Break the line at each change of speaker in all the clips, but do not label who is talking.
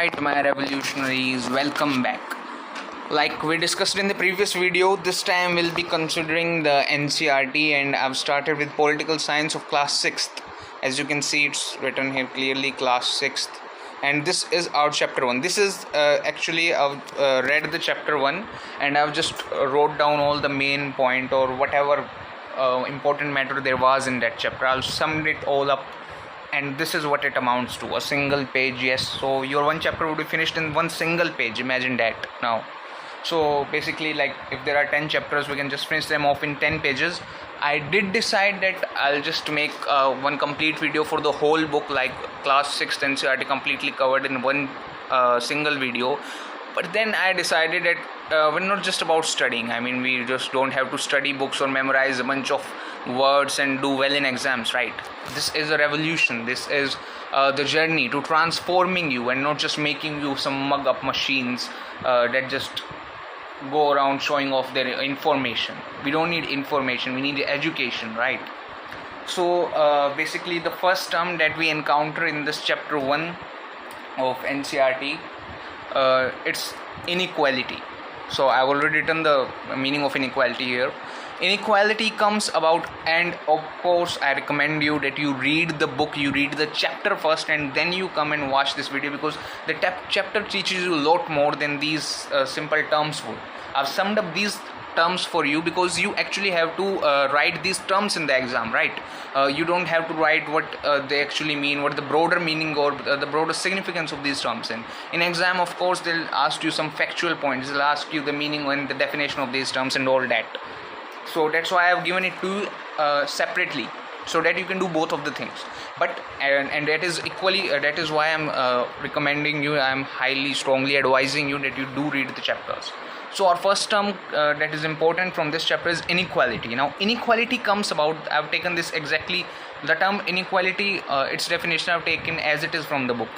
Alright, my revolutionaries, welcome back. Like we discussed in the previous video, this time we'll be considering the NCERT, and I've started with political science of class 6th. As you can see, it's written here clearly, class 6th, and this is our chapter 1. This is actually I've read the chapter 1 and I've just wrote down all the main point or whatever important matter there was in that chapter. I'll sum it all up, and this is what it amounts to, a single page. Yes, so your one chapter would be finished in one single page, imagine that now. So basically, like if there are 10 chapters, we can just finish them off in 10 pages. I did decide that I'll just make one complete video for the whole book, like class 6th NCERT completely covered in one single video. But then I decided that we're not just about studying. I mean, we just don't have to study books or memorize a bunch of words and do well in exams, right? This is a revolution. This is the journey to transforming you and not just making you some mug up machines that just go around showing off their information. We don't need information, we need education, right? So basically the first term that we encounter in this chapter 1 of NCERT, it's inequality. So I've already written the meaning of inequality here. Inequality comes about, and of course I recommend you that you read the book, you read the chapter first, and then you come and watch this video, because the chapter teaches you a lot more than these simple terms would. I've summed up these terms for you because you actually have to write these terms in the exam, right? You don't have to write what they actually mean, what the broader meaning or the broader significance of these terms. In exam, of course, they'll ask you some factual points, they'll ask you the meaning and the definition of these terms and all that. So that's why I've given it to you separately, so that you can do both of the things. But and that is equally that is why I'm recommending you, I'm highly strongly advising you that you do read the chapters. So our first term that is important from this chapter is inequality. Now inequality comes about, I've taken this exactly, the term inequality, its definition I've taken as it is from the book.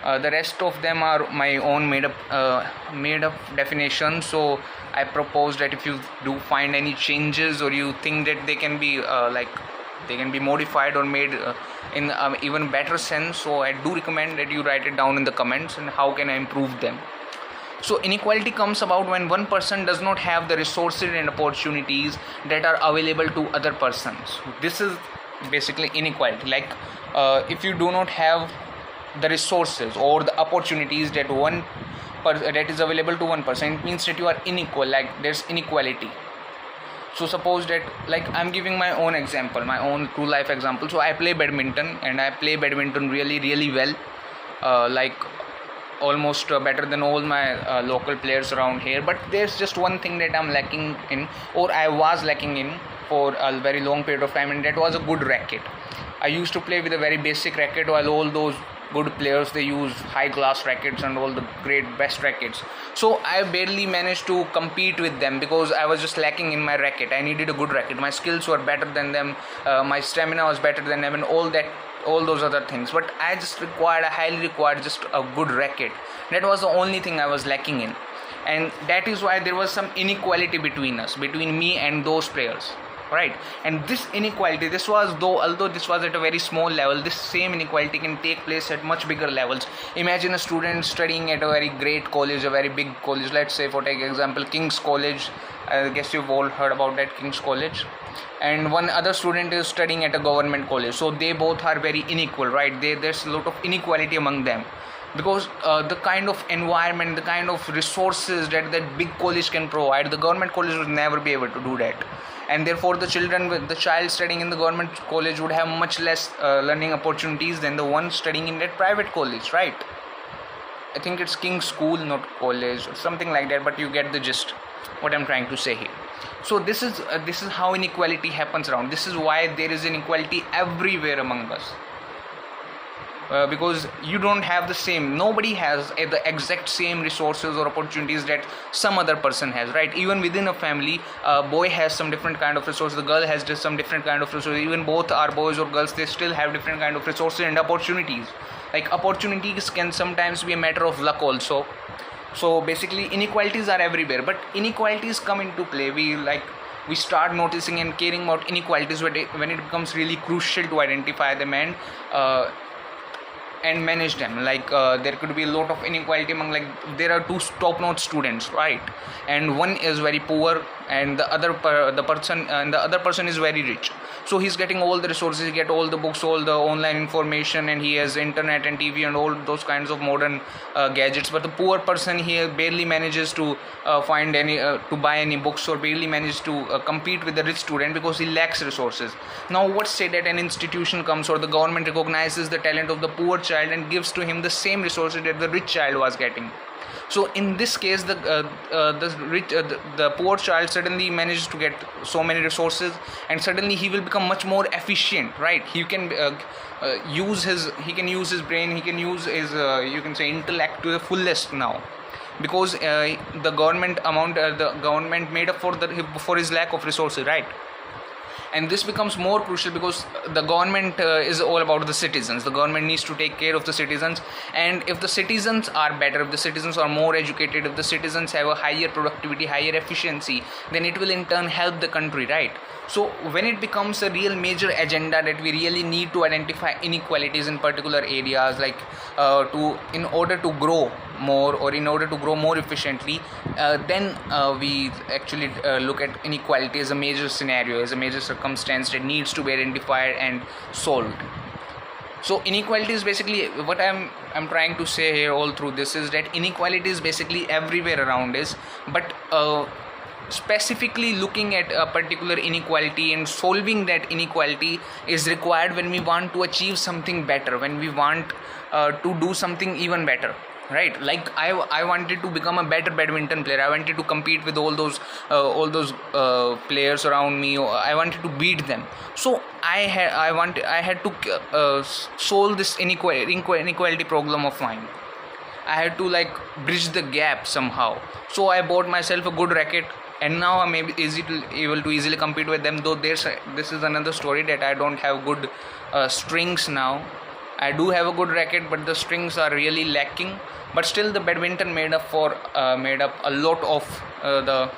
The rest of them are my own made up definition. So I propose that if you do find any changes, or you think that they can be they can be modified or made in even better sense, so I do recommend that you write it down in the comments and how can I improve them. So inequality comes about when one person does not have the resources and opportunities that are available to other persons. This is basically inequality. Like if you do not have the resources or the opportunities that that is available to one person, it means that you are unequal, like there's inequality. So suppose that, like I'm giving my own example, my own true life example. So I play badminton, and I play badminton really, really well, like almost better than all my local players around here. But there's just one thing that I'm lacking in, or I was lacking in for a very long period of time, and that was a good racket. I used to play with a very basic racket, while all those good players, they use high class rackets and all the great best rackets. So I barely managed to compete with them because I was just lacking in my racket. I needed a good racket. My skills were better than them, my stamina was better than them, and all those other things. But I highly required just a good racket. That was the only thing I was lacking in, and that is why there was some inequality between me and those players, right? And this inequality, although this was at a very small level, this same inequality can take place at much bigger levels. Imagine a student studying at a very great college, a very big college, let's say, for take example, King's College. I guess you've all heard about that, King's College. And one other student is studying at a government college. So they both are very unequal, right? There's a lot of inequality among them, because the kind of environment, the kind of resources that big college can provide, the government college would never be able to do that. And therefore the child studying in the government college would have much less learning opportunities than the one studying in that private college, right? I think it's King's School, not college, or something like that, but you get the gist what I'm trying to say here. So this is how inequality happens around. This is why there is inequality everywhere among us. Because you don't have the same, nobody has the exact same resources or opportunities that some other person has, right? Even within a family, a boy has some different kind of resources, the girl has just some different kind of resources. Even both are boys or girls, they still have different kind of resources and opportunities. Like opportunities can sometimes be a matter of luck also. So basically inequalities are everywhere, but inequalities come into play. We start noticing and caring about inequalities when it becomes really crucial to identify them and manage them. Like there could be a lot of inequality among, like, there are two top-notch students, right, and one is very poor and the other person is very rich. So he's getting all the resources, he get all the books, all the online information, and he has internet and TV and all those kinds of modern gadgets. But the poor person, he barely manages to find any to buy any books, or barely manages to compete with the rich student because he lacks resources. Now what say that an institution comes, or the government recognizes the talent of the poor child and gives to him the same resources that the rich child was getting. So in this case, the poor child suddenly manages to get so many resources, and suddenly he will become much more efficient, right? He can use his brain, he can use his you can say intellect to the fullest now, because the government made up for his lack of resources, right? And this becomes more crucial because the government is all about the citizens. The government needs to take care of the citizens, and if the citizens are better, if the citizens are more educated, if the citizens have a higher productivity, higher efficiency, then it will in turn help the country, right? So when it becomes a real major agenda that we really need to identify inequalities in particular areas, like in order to grow more, or in order to grow more efficiently, then we actually look at inequality as a major scenario, as a major circumstance that needs to be identified and solved. So inequality is basically what I'm trying to say here all through this, is that inequality is basically everywhere around us, but specifically looking at a particular inequality and solving that inequality is required when we want to achieve something better, when we want to do something even better, right? Like I wanted to become a better badminton player, I wanted to compete with all those players around me, I wanted to beat them. So I had to solve this inequality problem of mine. I had to like bridge the gap somehow. So I bought myself a good racket, and now I'm able to easily compete with them. Though this is another story, that I don't have good strings now. I do have a good racket, but the strings are really lacking. But still, the badminton made up a lot of the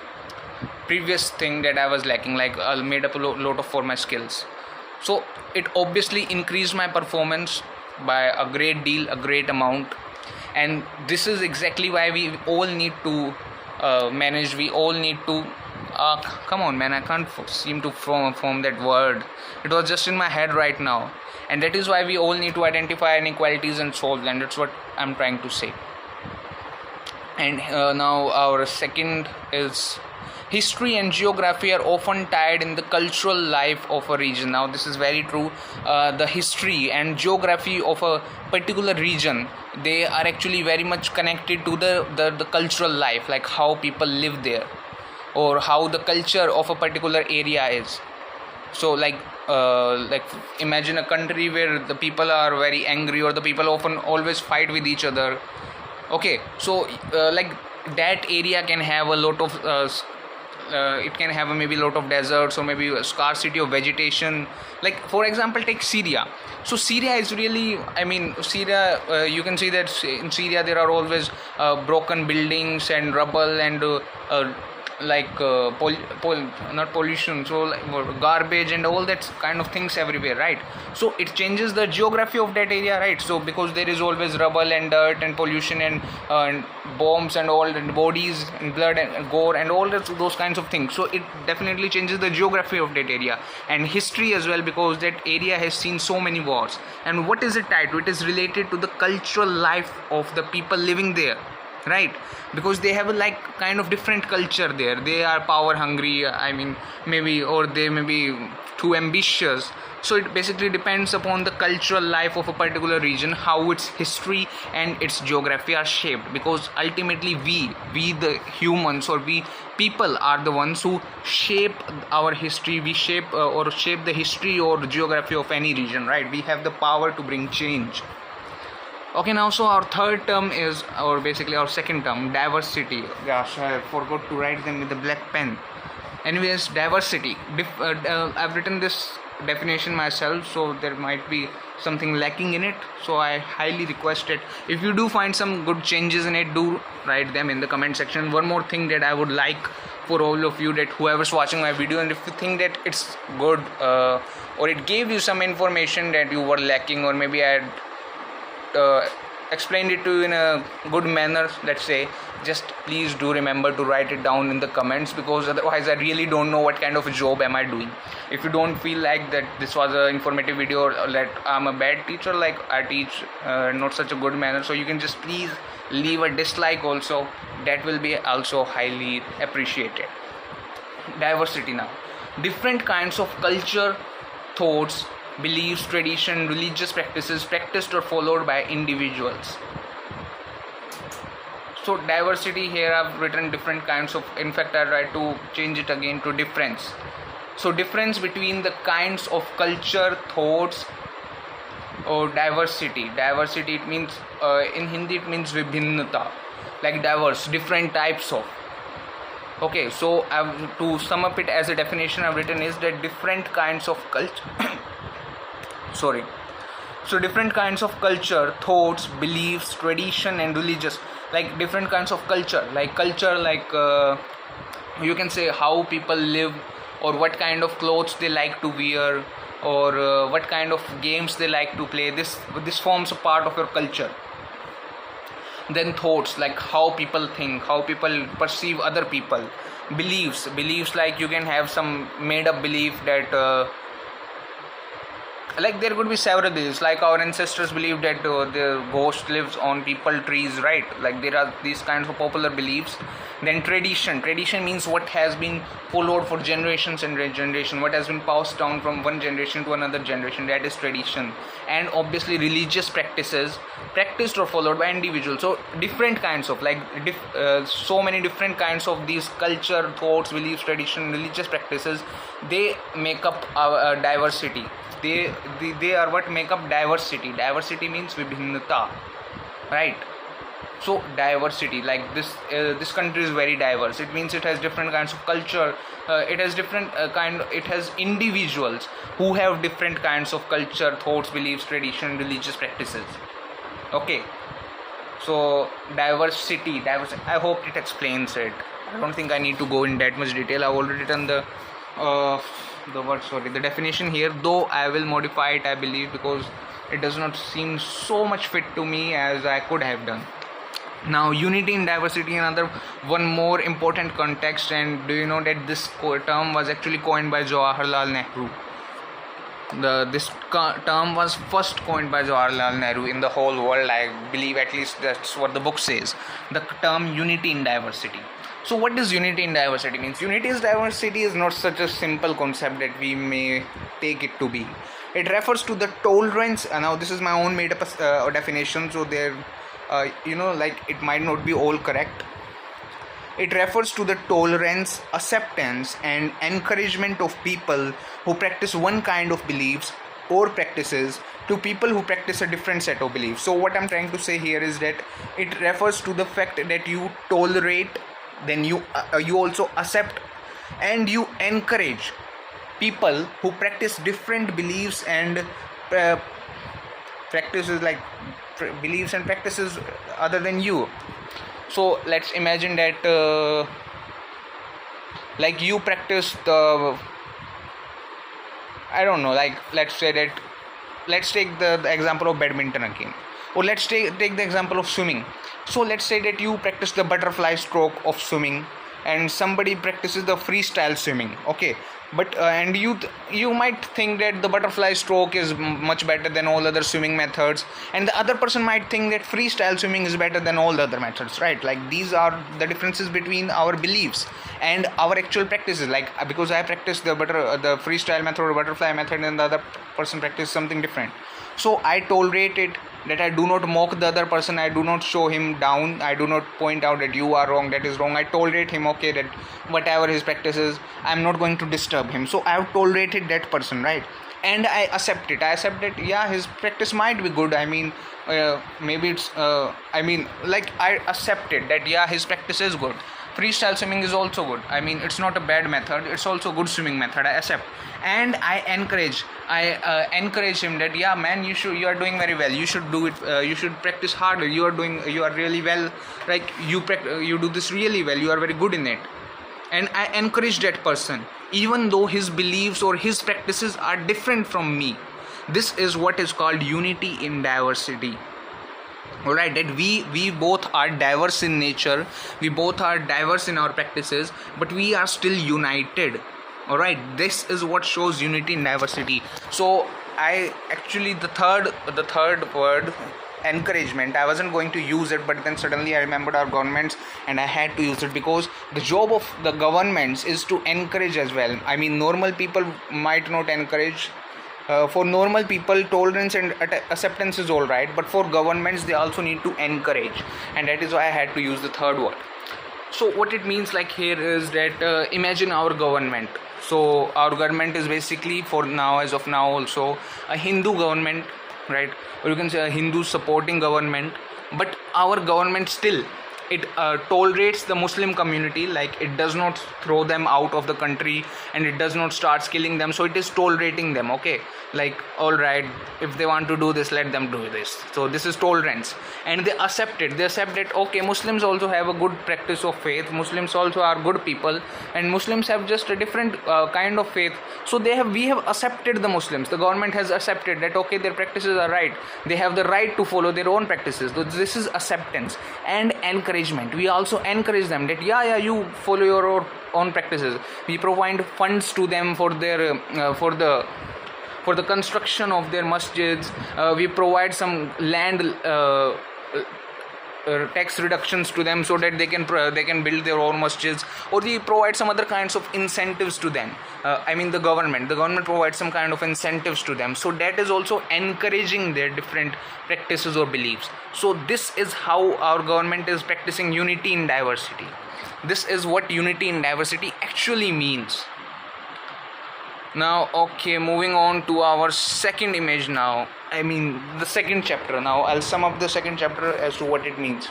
previous thing that I was lacking. Like made up a lot of for my skills. So it obviously increased my performance by a great deal, a great amount. And this is exactly why we all need to manage. We all need to come on, man, I can't seem to form that word. It was just in my head right now. And that is why we all need to identify inequalities and solve them. That's what I'm trying to say. And now our second is, history and geography are often tied in the cultural life of a region. Now this is very true. The history and geography of a particular region, they are actually very much connected to the cultural life, like how people live there, or how the culture of a particular area is. So like imagine a country where the people are very angry, or the people often always fight with each other. Okay, so like that area can have a lot of it can have maybe a lot of deserts, or maybe a scarcity of vegetation. Like for example, take Syria. So Syria is really, Syria, you can see that in Syria there are always broken buildings and rubble and not pollution, so like garbage and all that kind of things everywhere, right? So it changes the geography of that area, right? So because there is always rubble and dirt and pollution and bombs and all, and bodies and blood and gore and all those kinds of things, so it definitely changes the geography of that area, and history as well, because that area has seen so many wars. And what is it tied to? It is related to the cultural life of the people living there, right? Because they have a like kind of different culture there. They are power hungry, maybe, or they may be too ambitious. So it basically depends upon the cultural life of a particular region, how its history and its geography are shaped. Because ultimately we the humans, or we people, are the ones who shape our history. We shape the history or geography of any region, right? We have the power to bring change. Okay, now so our third term is, or basically our second term, diversity. Gosh, I forgot to write them with the black pen. Anyways, diversity. I've written this definition myself, so there might be something lacking in it. So I highly request it. If you do find some good changes in it, do write them in the comment section. One more thing that I would like for all of you, that whoever's watching my video, and if you think that it's good or it gave you some information that you were lacking, or maybe I had explained it to you in a good manner, let's say, just please do remember to write it down in the comments, because otherwise I really don't know what kind of a job am I doing. If you don't feel like that this was an informative video or that I'm a bad teacher, like I teach not such a good manner, so you can just please leave a dislike also. That will be also highly appreciated. Diversity now. Different kinds of culture, thoughts, beliefs, tradition, religious practices practiced or followed by individuals. So diversity, here I've written different kinds of, in fact I try to change it again to difference. So difference between the kinds of culture, thoughts, or diversity. Diversity, it means in Hindi it means vibhinnata, like diverse, different types of. Okay, so to sum up it as a definition I've written is that different kinds of culture sorry, so different kinds of culture, thoughts, beliefs, tradition and religious, like different kinds of culture, like you can say how people live, or what kind of clothes they like to wear, or what kind of games they like to play. This forms a part of your culture. Then thoughts, like how people think, how people perceive other people. Beliefs, like you can have some made up belief that like there could be several beliefs, like our ancestors believed that the ghost lives on people trees, right? Like there are these kinds of popular beliefs. Then tradition means what has been followed for generations and generation, what has been passed down from one generation to another generation, that is tradition. And obviously religious practices practiced or followed by individuals. So different kinds of, like so many different kinds of these culture, thoughts, beliefs, tradition, religious practices, they make up our diversity. They are what make up diversity. Diversity means vibhinnata, right? So diversity, like this country is very diverse. It means it has different kinds of culture. It has different it has individuals who have different kinds of culture, thoughts, beliefs, tradition, religious practices. Okay, so diversity. I hope it explains it. I don't think I need to go in that much detail. I've already done the definition here, though I will modify it, I believe, because it does not seem so much fit to me as I could have done. Now unity in diversity, another one more important context. And do you know that this term was actually coined by Jawaharlal Nehru? This term was first coined by Jawaharlal Nehru in the whole world, I believe, at least that's what the book says, the term unity in diversity. So what does unity in diversity means? Unity in diversity is not such a simple concept that we may take it to be. It refers to the tolerance. Now this is my own made up definition, so there like it might not be all correct. It refers to the tolerance, acceptance and encouragement of people who practice one kind of beliefs or practices to people who practice a different set of beliefs. So what I'm trying to say here is that it refers to the fact that you tolerate, then you also accept and you encourage people who practice different beliefs and practices, like beliefs and practices other than you. So let's imagine that like you practice the, I don't know, like let's take the example of badminton again, or let's take the example of swimming. So let's say that you practice the butterfly stroke of swimming and somebody practices the freestyle swimming. Okay, but and you might think that the butterfly stroke is much better than all other swimming methods, and the other person might think that freestyle swimming is better than all the other methods, right? Like these are the differences between our beliefs and our actual practices. Like because I practice the freestyle method or butterfly method and the other person practices something different, so I tolerate it, that I do not mock the other person, I do not show him down, I do not point out that you are wrong, that is wrong. I tolerate him, okay, that whatever his practice is, I am not going to disturb him. So I have tolerated that person, right? And I accept it. I accept that, yeah, his practice might be good. I mean, maybe it's, like I accepted that, yeah, his practice is good. Freestyle swimming is also good. I mean, it's not a bad method. It's also a good swimming method. I accept, and I encourage him that, yeah, man, you are doing very well. You should do it. You should practice harder. You are really well. Like you do this really well. You are very good in it. And I encourage that person, even though his beliefs or his practices are different from me. This is what is called unity in diversity. alright, that we both are diverse in nature, we both are diverse in our practices, but we are still united. Alright, this is what shows unity in diversity. So I actually, the third word, encouragement, I wasn't going to use it, but then suddenly I remembered our governments and I had to use it, because the job of the governments is to encourage as well. I mean, normal people might not encourage. For normal people, tolerance and acceptance is alright, but for governments they also need to encourage, and that is why I had to use the third word. So what it means like here is that imagine our government. So our government is basically, for now, as of now, also a Hindu government, right? Or you can say a Hindu supporting government, but our government still, it tolerates the Muslim community, like it does not throw them out of the country and it does not start killing them. So it is tolerating them, okay, like alright, if they want to do this, let them do this. So this is tolerance, and they accept that okay, Muslims also have a good practice of faith, Muslims also are good people, and Muslims have just a different kind of faith. So we have accepted the Muslims, the government has accepted that okay, their practices are right, they have the right to follow their own practices. So this is acceptance and encouragement. We also encourage them that you follow your own practices. We provide funds to them for their for the construction of their masjids. We provide some land tax reductions to them so that they can build their own masjids, or we provide some other kinds of incentives to them. I mean, the government provides some kind of incentives to them, so that is also encouraging their different practices or beliefs. So this is how our government is practicing unity in diversity. This is what unity in diversity actually means. Now, okay, moving on to our second image now. I mean, the second chapter. Now, I'll sum up the second chapter as to what it means.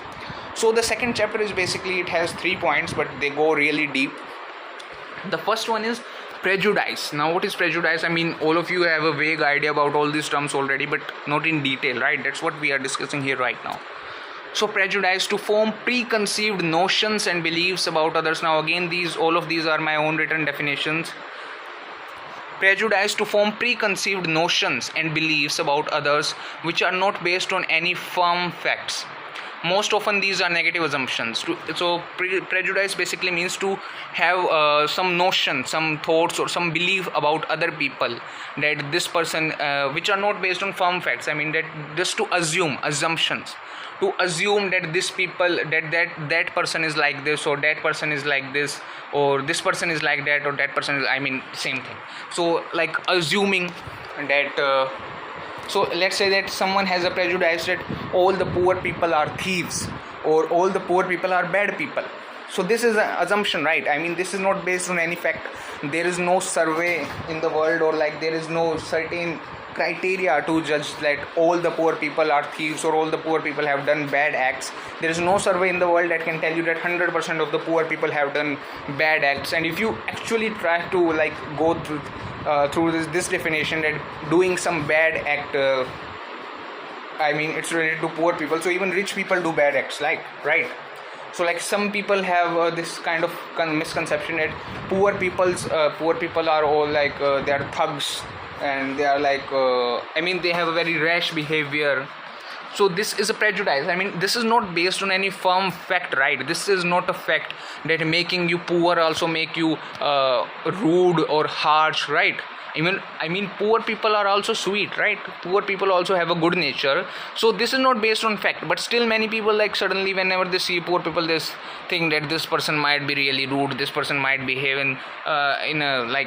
So, the second chapter is basically, it has 3 points, but they go really deep. The first one is prejudice. Now, what is prejudice? I mean, all of you have a vague idea about all these terms already, but not in detail, right? That's what we are discussing here right now. So, prejudice, to form preconceived notions and beliefs about others. Now, again, all of these are my own written definitions. Prejudice, to form preconceived notions and beliefs about others which are not based on any firm facts. Most often these are negative assumptions. So prejudice basically means to have some notion, some thoughts or some belief about other people, that this person, which are not based on firm facts. I mean, that just to assume, assumptions, to assume that this people, that person is like this, or that person is like this, or this person is like that, or that person is, I mean, same thing. So like assuming that so let's say that someone has a prejudice that all the poor people are thieves, or all the poor people are bad people. So this is an assumption, right? I mean, this is not based on any fact. There is no survey in the world, or like there is no certain criteria to judge that all the poor people are thieves or all the poor people have done bad acts. There is no survey in the world that can tell you that 100% of the poor people have done bad acts. And if you actually try to like go through this definition, that doing some bad act, I mean, it's related to poor people. So even rich people do bad acts, like, right? So like some people have this kind of misconception that poor people are all like they are thugs, and they are like I mean, they have a very rash behavior. So this is a prejudice. I mean, this is not based on any firm fact, right? This is not a fact that making you poor also make you rude or harsh, right? I mean, poor people are also sweet, right? Poor people also have a good nature. So this is not based on fact, but still many people, like, suddenly whenever they see poor people, they think that this person might be really rude, this person might behave in a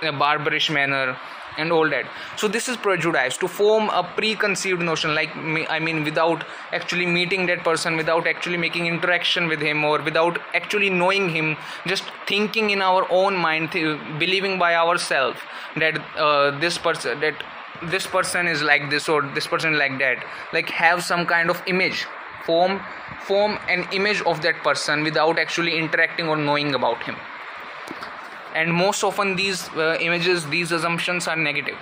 barbarish manner and all that. So this is prejudice, to form a preconceived notion, like, I mean, without actually meeting that person, without actually making interaction with him, or without actually knowing him, just thinking in our own mind, believing by ourselves that this person is like this, or this person is like that, like have some kind of image, form an image of that person without actually interacting or knowing about him. And most often these images, these assumptions are negative.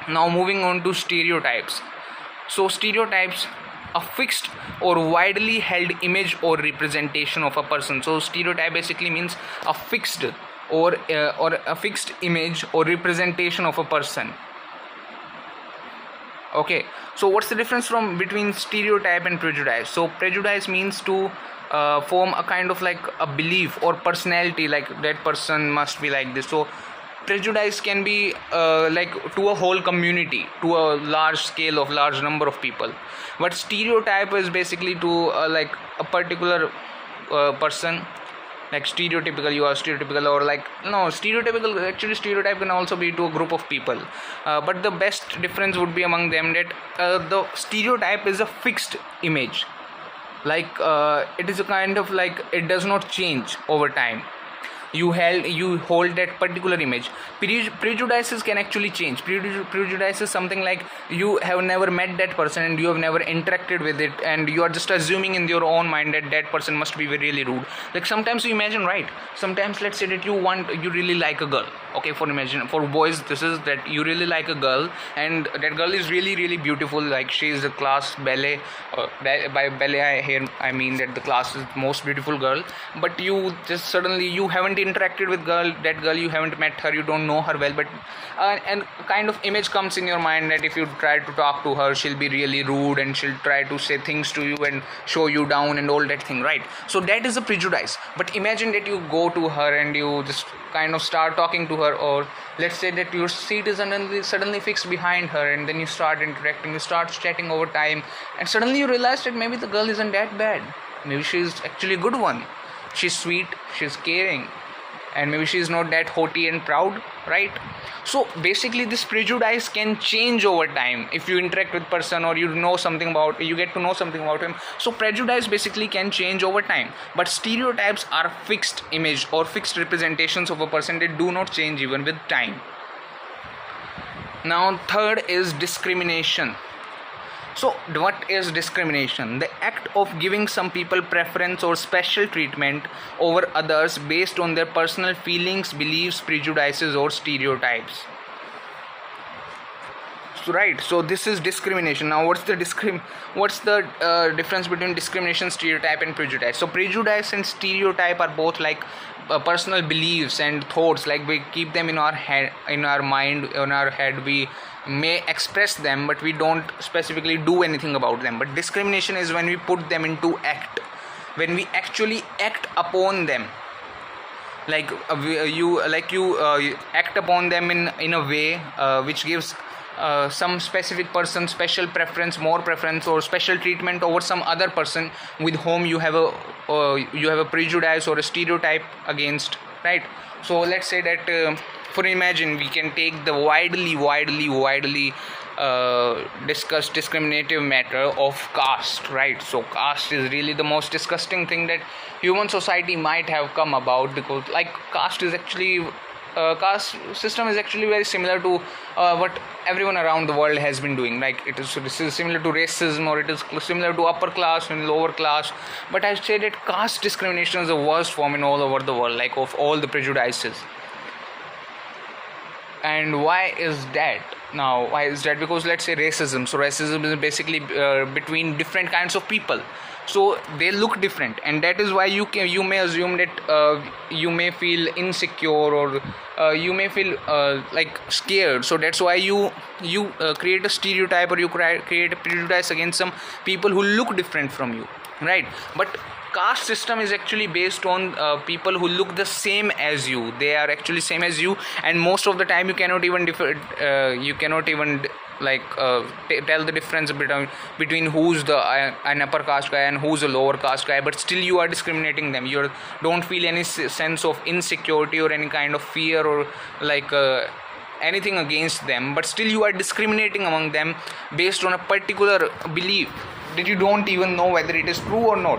Now moving on to stereotypes. So stereotypes, a fixed or widely held image or representation of a person. So stereotype basically means a fixed or a fixed image or representation of a person. Okay, so what's the difference from between stereotype and prejudice? So prejudice means to form a kind of like a belief or personality, like that person must be like this. So prejudice can be like to a whole community, to a large scale of large number of people, but stereotype is basically to like a particular person, like stereotypical, you are stereotypical, or like no stereotypical, actually stereotype can also be to a group of people, but the best difference would be among them that the stereotype is a fixed image, like it is a kind of like it does not change over time. You hold that particular image. Prejudices can actually change. Prejudice is something like you have never met that person and you have never interacted with it, and you are just assuming in your own mind that that person must be really rude. Like sometimes you imagine, right? Sometimes let's say that you really like a girl. Okay, for boys this is that you really like a girl, and that girl is really really beautiful, like she is the class ballet, by ballet I mean that the class is most beautiful girl, but you just suddenly you haven't interacted with that girl, you haven't met her, you don't know her well, but and kind of image comes in your mind that if you try to talk to her, she'll be really rude and she'll try to say things to you and show you down and all that thing, right? So that is a prejudice. But imagine that you go to her and you just kind of start talking to her, or let's say that your seat is suddenly fixed behind her, and then you start interacting, you start chatting over time, and suddenly you realize that maybe the girl isn't that bad, maybe she's actually a good one, she's sweet, she's caring, and maybe she's not that haughty and proud, right? So basically this prejudice can change over time if you interact with person, or you get to know something about him. So prejudice basically can change over time, but stereotypes are fixed image or fixed representations of a person. They do not change even with time. Now third is discrimination. So what is discrimination? The act of giving some people preference or special treatment over others based on their personal feelings, beliefs, prejudices or stereotypes. So, right, so this is discrimination. Now what's the difference between discrimination, stereotype and prejudice? So prejudice and stereotype are both like personal beliefs and thoughts, like we keep them in our head, in our mind, in our head. We may express them but we don't specifically do anything about them. But discrimination is when we put them into act, when we actually act upon them, like you act upon them in a way which gives some specific person special preference, more preference or special treatment over some other person with whom you have a prejudice or a stereotype against, right? So let's say that for imagine we can take the widely discussed discriminative matter of caste, right? So caste is really the most disgusting thing that human society might have come about, because like caste system is actually very similar to what everyone around the world has been doing. Like this is similar to racism, or it is similar to upper class and lower class. But I say that caste discrimination is the worst form in all over the world, like of all the prejudices. And why is that? Now why is that? Because let's say racism. So racism is basically between different kinds of people. So they look different, and that is why you may assume that you may feel insecure, or you may feel like scared. So that's why you create a stereotype, or you create a prejudice against some people who look different from you, right? But caste system is actually based on people who look the same as you. They are actually same as you, and most of the time you cannot even tell the difference between who's an upper caste guy and who's a lower caste guy, but still you are discriminating them. You don't feel any sense of insecurity or any kind of fear or like anything against them, but still you are discriminating among them based on a particular belief that you don't even know whether it is true or not.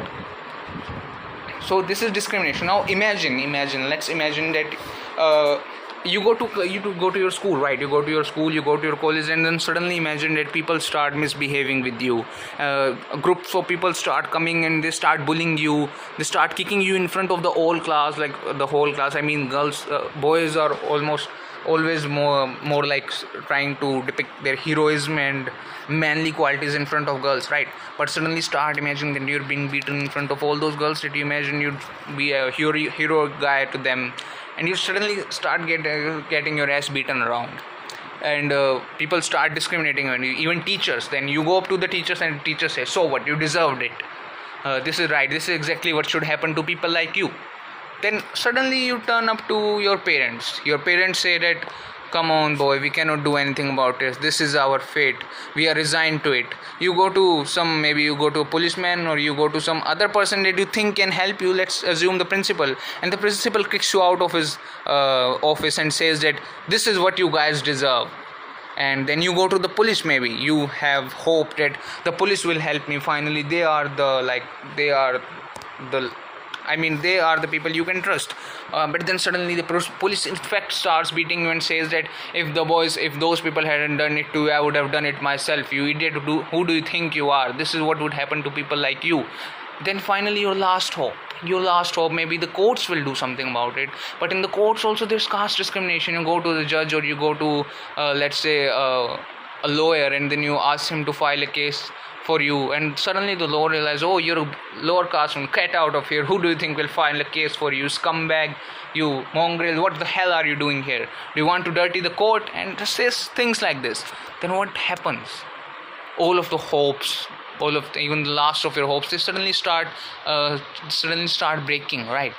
So this is discrimination. Now let's imagine that you go to your school, right? You go to your school, you go to your college, and then suddenly imagine that people start misbehaving with you. Groups of people start coming and they start bullying you, they start kicking you in front of the whole class, like the whole class. I mean boys are always more like trying to depict their heroism and manly qualities in front of girls, right? But suddenly start imagining that you're being beaten in front of all those girls, that you imagine you'd be a hero guy to them, and you suddenly start getting your ass beaten around. and people start discriminating on you, even teachers. Then you go up to the teachers and the teacher says, so what, you deserved it, this is right, this is exactly what should happen to people like you. Then suddenly you turn up to your parents say that, come on boy, we cannot do anything about this is our fate, we are resigned to it. You go to maybe you go to a policeman, or you go to some other person that you think can help you, let's assume the principal, and the principal kicks you out of his office and says that this is what you guys deserve. And then you go to the police, maybe you have hope that the police will help me finally, they are the they are the people you can trust. But then suddenly the police in fact starts beating you and says that if those people hadn't done it to you, I would have done it myself, you idiot, who do you think you are, this is what would happen to people like you. Then finally your last hope, maybe the courts will do something about it. But in the courts also there's caste discrimination. You go to the judge, or you go to let's say a lawyer, and then you ask him to file a case for you, and suddenly the lawyer realizes, oh, you're a lower caste one, get out of here, who do you think will file a case for you, scumbag, you mongrel, what the hell are you doing here, do you want to dirty the court, and says things like this. Then what happens? All of the hopes, even the last of your hopes, they suddenly start breaking, right?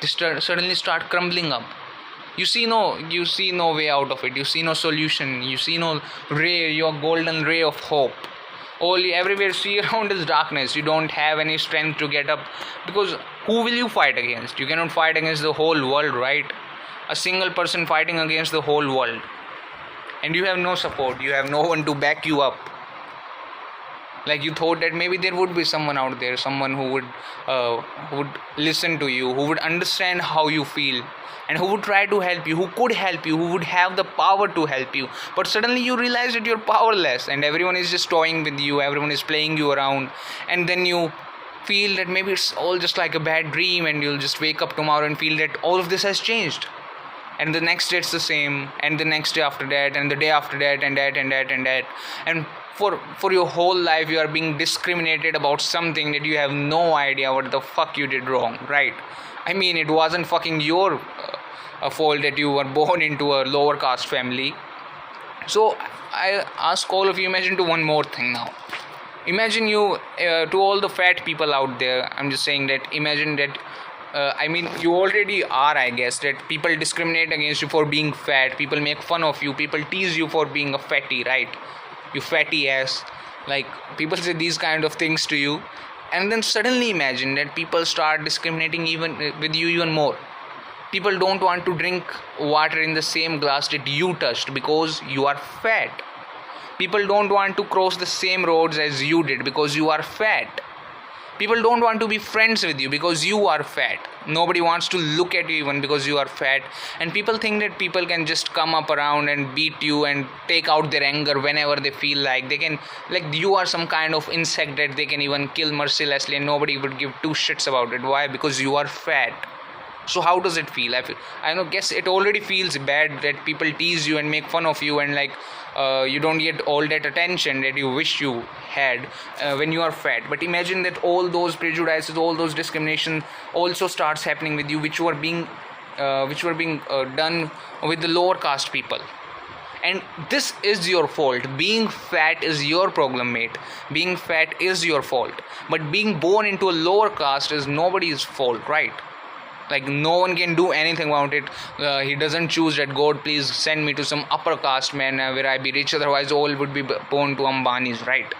They suddenly start crumbling up. You see no way out of it, you see no solution, you see no ray, your golden ray of hope. Everywhere you see around is darkness. You don't have any strength to get up, because who will you fight against? You cannot fight against the whole world, right? A single person fighting against the whole world, and you have no support, you have no one to back you up. Like, you thought that maybe there would be someone out there, someone who would listen to you, who would understand how you feel, and who would try to help you, who could help you, who would have the power to help you. But suddenly you realize that you're powerless, and everyone is just toying with you, everyone is playing you around, and then you feel that maybe it's all just like a bad dream, and you'll just wake up tomorrow and feel that all of this has changed. And the next day it's the same, and the next day after that, and the day after that, and that, and that, and that. And for your whole life you are being discriminated about something that you have no idea what the fuck you did wrong, right? I mean, it wasn't fucking your fault that you were born into a lower caste family. So I ask all of you, imagine to one more thing now. Imagine you, to all the fat people out there, I'm just saying that, imagine that, you already are, I guess, that people discriminate against you for being fat, people make fun of you, people tease you for being a fatty, right? You fatty ass, like, people say these kind of things to you. And then suddenly imagine that people start discriminating with you even more. People don't want to drink water in the same glass that you touched because you are fat. People don't want to cross the same roads as you did because you are fat. People don't want to be friends with you because you are fat. Nobody wants to look at you even because you are fat. And people think that people can just come up around and beat you and take out their anger whenever they feel like. They can, like, you are some kind of insect that they can even kill mercilessly and nobody would give two shits about it. Why? Because you are fat. So how does it feel? I guess it already feels bad that people tease you and make fun of you, and you don't get all that attention that you wish you had when you are fat. But imagine that all those prejudices, all those discrimination also starts happening with you, which were being done with the lower caste people. And this is your fault. Being fat is your problem, mate. Being fat is your fault. But being born into a lower caste is nobody's fault, right? Like, no one can do anything about it. He doesn't choose that, God, please send me to some upper caste man where I be rich, otherwise all would be born to Ambanis, right?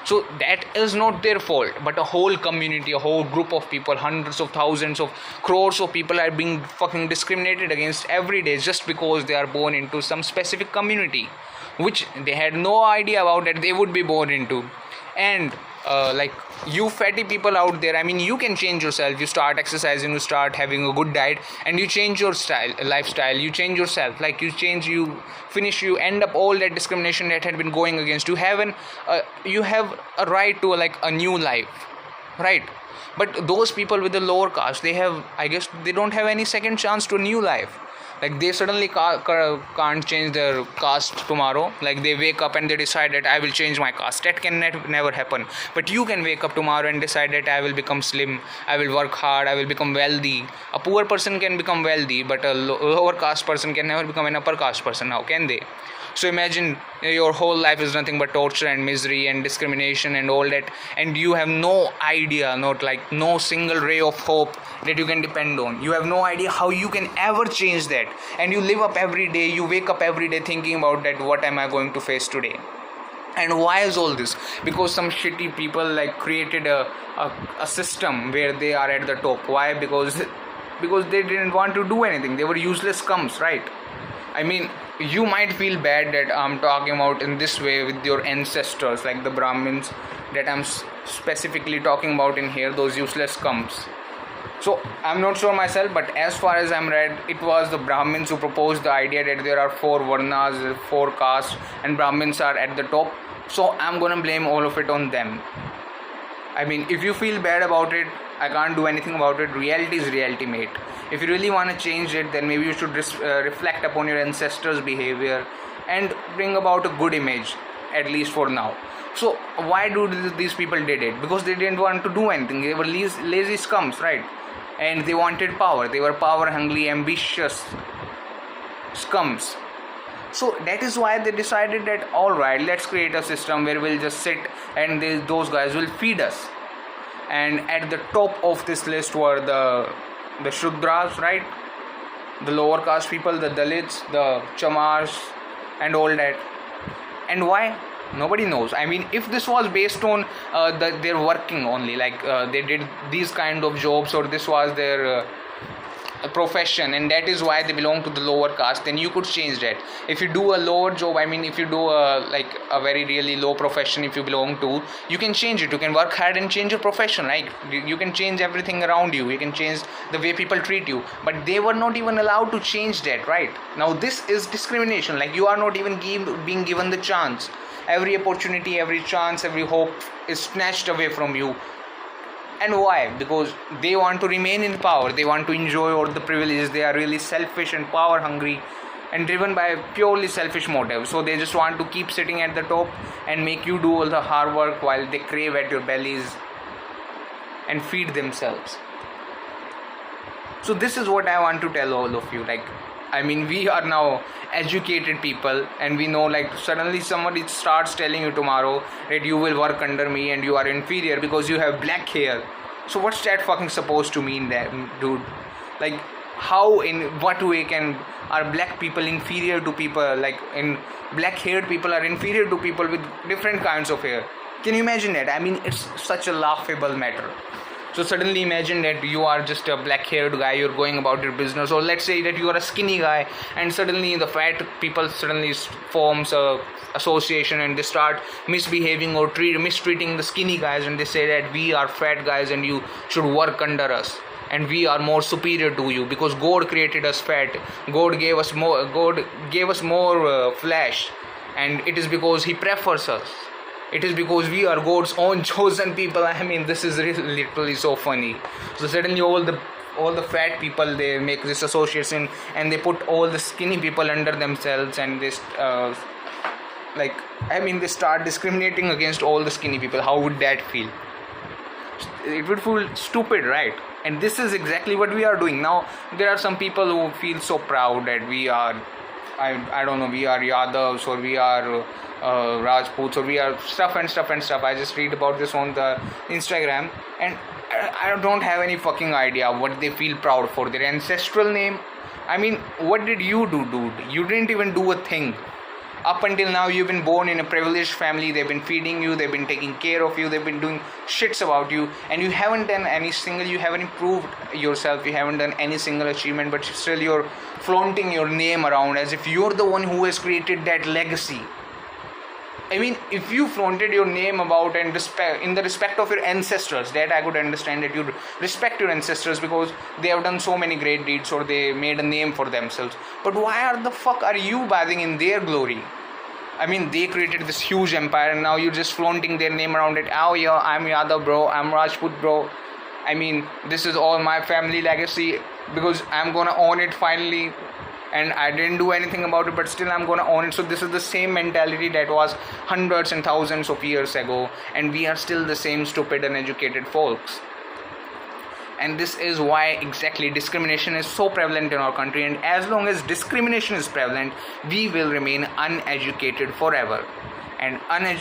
So that is not their fault, but a whole community, a whole group of people, hundreds of thousands of crores of people are being fucking discriminated against every day just because they are born into some specific community, which they had no idea about that they would be born into. And you fatty people out there, you can change yourself. You start exercising, you start having a good diet, and you change your lifestyle, you change yourself, you end up all that discrimination that had been going against you. You have a right to a new life, right? But those people with the lower caste, they don't have any second chance to a new life. Like they suddenly can't change their caste tomorrow. Like they wake up and they decide that I will change my caste. That can never happen. But you can wake up tomorrow and decide that I will become slim, I will work hard, I will become wealthy. A poor person can become wealthy, but a lower caste person can never become an upper caste person. How can they? So imagine your whole life is nothing but torture and misery and discrimination and all that, and you have no idea, not like no single ray of hope that you can depend on. You have no idea how you can ever change that, and you live up every day, you wake up every day thinking about that, what am I going to face today? And why is all this? Because some shitty people like created a system where they are at the top. Why? Because they didn't want to do anything. They were useless scums, right? I mean, you might feel bad that I'm talking about in this way with your ancestors, like the Brahmins that I'm specifically talking about in here, those useless scums. So I'm not sure myself, but as far as I'm read, it was the Brahmins who proposed the idea that there are 4 varnas, 4 castes, and Brahmins are at the top. So I'm gonna blame all of it on them. I mean, if you feel bad about it, I can't do anything about it. Reality is reality, mate. If you really want to change it, then maybe you should reflect upon your ancestors' behavior and bring about a good image, at least for now. So why do these people did it? Because they didn't want to do anything. They were lazy scums, right? And they wanted power. They were power hungry, ambitious scums. So that is why they decided that, alright, let's create a system where we'll just sit and those guys will feed us. And at the top of this list were the Shudras, right? The lower caste people, the Dalits, the Chamars, and all that. And why? Nobody knows. I mean, if this was based on their working only, like they did these kind of jobs, or this was their profession, and that is why they belong to the lower caste, then you could change that. If you do a lower job, I mean, if you do a very really low profession, if you belong to, you can change it. You can work hard and change your profession, right? You can change everything around you. You can change the way people treat you. But they were not even allowed to change that, right? Now this is discrimination. Like, you are not even being given the chance. Every opportunity, every chance, every hope is snatched away from you. And why? Because they want to remain in power. They want to enjoy all the privileges. They are really selfish and power hungry and driven by purely selfish motives. So they just want to keep sitting at the top and make you do all the hard work while they crave at your bellies and feed themselves. So this is what I want to tell all of you. Like, I mean, we are now educated people, and we know, like, suddenly somebody starts telling you tomorrow that you will work under me and you are inferior because you have black hair. So what's that fucking supposed to mean, that, dude? Like, how, in what way are black people inferior to people, like, in black haired people are inferior to people with different kinds of hair? Can you imagine that? I mean, it's such a laughable matter. So suddenly imagine that you are just a black haired guy, you're going about your business, or let's say that you are a skinny guy, and suddenly the fat people suddenly forms a association and they start misbehaving or mistreating the skinny guys, and they say that we are fat guys and you should work under us, and we are more superior to you because God created us fat. God gave us more flesh, and it is because He prefers us. It is because we are God's own chosen people. I mean, this is literally so funny. So suddenly all the fat people, they make this association and they put all the skinny people under themselves, and they they start discriminating against all the skinny people. How would that feel? It would feel stupid, right? And this is exactly what we are doing. Now there are some people who feel so proud that we are, I don't know, we are Yadavs, or we are Rajputs, or we are stuff. I just read about this on the Instagram, and I don't have any fucking idea what they feel proud for. Their ancestral name? I mean, what did you do, dude? You didn't even do a thing. Up until now, you've been born in a privileged family. They've been feeding you, they've been taking care of you, they've been doing shits about you, and you haven't done you haven't improved yourself, you haven't done any single achievement, but still you're flaunting your name around as if you're the one who has created that legacy. I mean, if you flaunted your name about and in the respect of your ancestors, that I could understand, that you respect your ancestors because they have done so many great deeds or they made a name for themselves. But why the fuck are you bathing in their glory? I mean, they created this huge empire and now you're just flaunting their name around it. Oh yeah, I'm Yadav bro, I'm Rajput bro. I mean, this is all my family legacy because I'm gonna own it finally. and I didn't do anything about it, but still I'm gonna own it. So this is the same mentality that was hundreds and thousands of years ago, and we are still the same stupid uneducated folks. And this is why exactly discrimination is so prevalent in our country, and as long as discrimination is prevalent, we will remain uneducated forever. And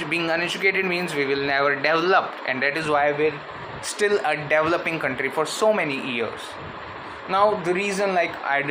being uneducated means we will never develop, and that is why we're still a developing country for so many years. Now the reason, like I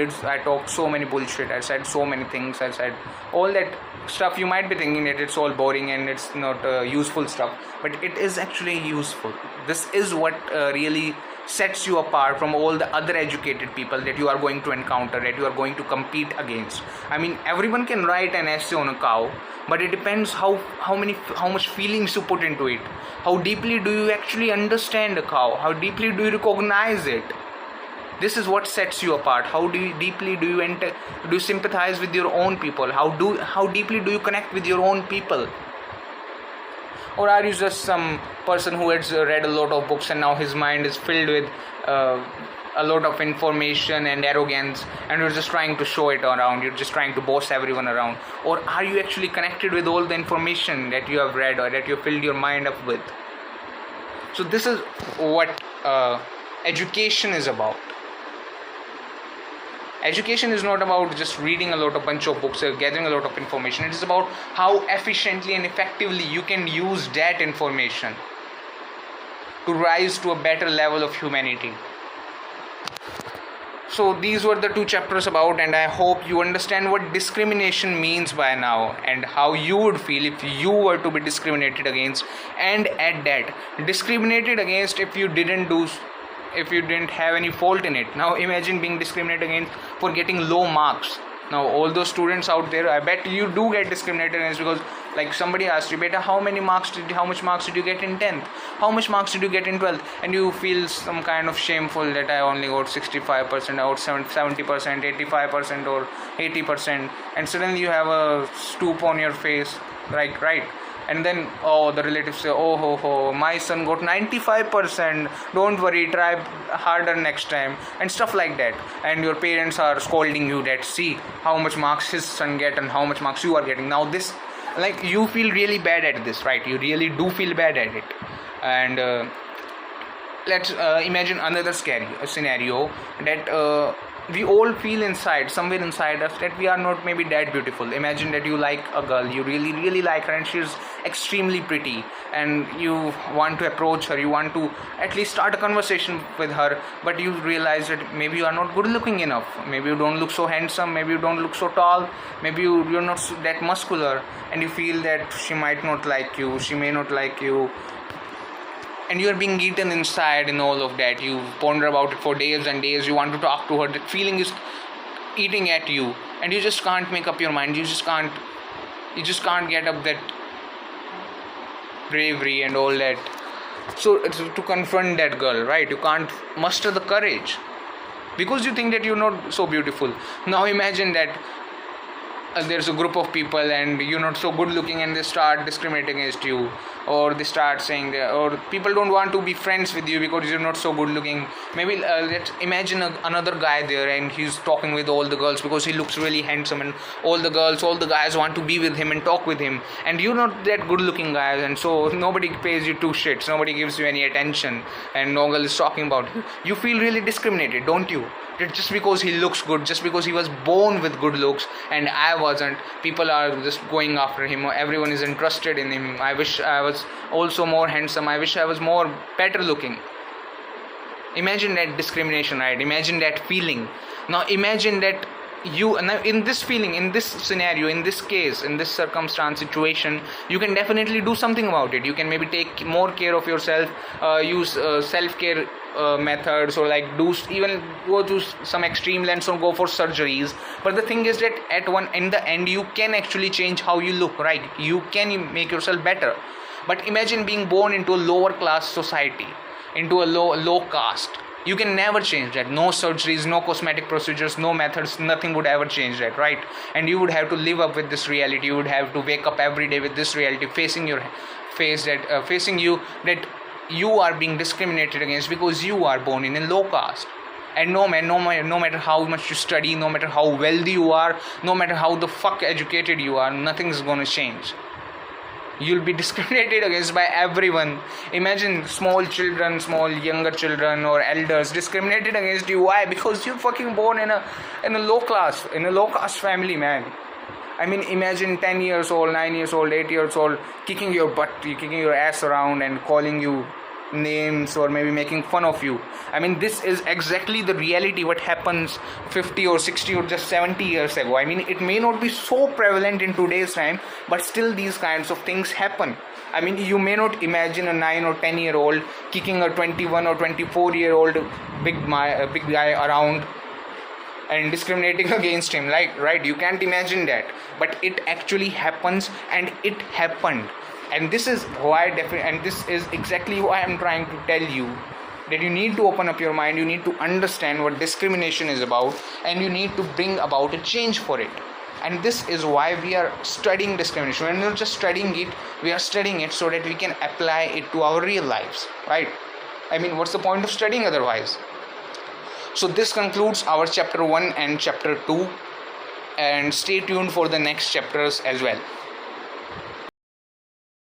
talked so many bullshit, I said so many things, I said all that stuff. You might be thinking that it's all boring and it's not useful stuff, but it is actually useful. This is what really sets you apart from all the other educated people that you are going to encounter, that you are going to compete against. I mean, everyone can write an essay on a cow, but it depends how much feelings you put into it. How deeply do you actually understand a cow? How deeply do you recognize it? This is what sets you apart. How deeply do you sympathize with your own people? How deeply do you connect with your own people? Or are you just some person who has read a lot of books and now his mind is filled with a lot of information and arrogance, and you're just trying to show it around, you're just trying to boss everyone around? Or are you actually connected with all the information that you have read or that you filled your mind up with? So this is what education is about. Education is not about just reading a bunch of books or gathering a lot of information. It is about how efficiently and effectively you can use that information to rise to a better level of humanity. So these were the 2 chapters about, and I hope you understand what discrimination means by now, and how you would feel if you were to be discriminated against, and at that, discriminated against if you didn't have any fault in it. Now imagine being discriminated against for getting low marks. Now all those students out there, I bet you do get discriminated against, because like somebody asked you, beta, how much marks did you get in 10th? How much marks did you get in 12th? And you feel some kind of shameful that I only got 65%, or 70%, 85% or 80%, and suddenly you have a stoop on your face, right? And then the relatives say, oh, my son got 95%, don't worry, try harder next time, and stuff like that. And your parents are scolding you that, see how much marks his son get and how much marks you are getting. Now this, like, you feel really bad at this, right? You really do feel bad at it. And let's imagine another scenario that we all feel somewhere inside us, that we are not maybe that beautiful. Imagine that you like a girl, you really, really like her, and she's extremely pretty, and you want to approach her, you want to at least start a conversation with her, but you realize that maybe you are not good looking enough, maybe you don't look so handsome, maybe you don't look so tall, maybe you're not that muscular, and you feel that she might not like you, she may not like you, and you are being eaten inside in all of that. You ponder about it for days and days, you want to talk to her, that feeling is eating at you, and you just can't make up your mind, you just can't get up that bravery and all that, so it's to confront that girl, right? You can't muster the courage because you think that you're not so beautiful. Now imagine that there's a group of people and you're not so good looking, and they start discriminating against you, or they start saying that, or people don't want to be friends with you because you're not so good looking. Maybe let's imagine another guy there, and he's talking with all the girls because he looks really handsome, and all the guys want to be with him and talk with him, and you're not that good looking guy, and so nobody pays you 2 shits, nobody gives you any attention, and no girl is talking about you. You feel really discriminated, don't you? That just because he looks good, just because he was born with good looks and I wasn't, people are just going after him, everyone is interested in him. I wish I was also more handsome, I wish I was more better looking. Imagine that discrimination, right? Imagine that feeling. Now imagine that in this feeling, in this scenario, in this case, in this circumstance, situation, you can definitely do something about it. You can maybe take more care of yourself, use self-care methods, or like even go to some extreme lengths or go for surgeries. But the thing is that in the end you can actually change how you look, right? You can make yourself better. But imagine being born into a lower class society, into a low caste. You can never change that. No surgeries, no cosmetic procedures, no methods, nothing would ever change that, right? And you would have to live up with this reality. You would have to wake up every day with this reality facing you that you are being discriminated against because you are born in a low caste. And no matter how much you study, no matter how wealthy you are, no matter how the fuck educated you are, nothing's gonna change. You'll be discriminated against by everyone. Imagine small younger children or elders discriminated against you. Why? Because you're fucking born in a low class family, man. I mean, imagine 10 years old, 9 years old, 8 years old kicking your butt, kicking your ass around and calling you names or maybe making fun of you. I mean, this is exactly the reality what happens 50 or 60 or just 70 years ago. I mean, it may not be so prevalent in today's time, but still these kinds of things happen. I mean, you may not imagine a 9 or 10 year old kicking a 21 or 24-year-old big guy around and discriminating against him, like, right? You can't imagine that, but it actually happens, and it happened. And this is exactly why I'm trying to tell you that you need to open up your mind, you need to understand what discrimination is about, and you need to bring about a change for it. And this is why we are studying discrimination. We're not just studying it, we are studying it so that we can apply it to our real lives, right? I mean, what's the point of studying otherwise? So this concludes our chapter 1 and chapter 2, and stay tuned for the next chapters as well.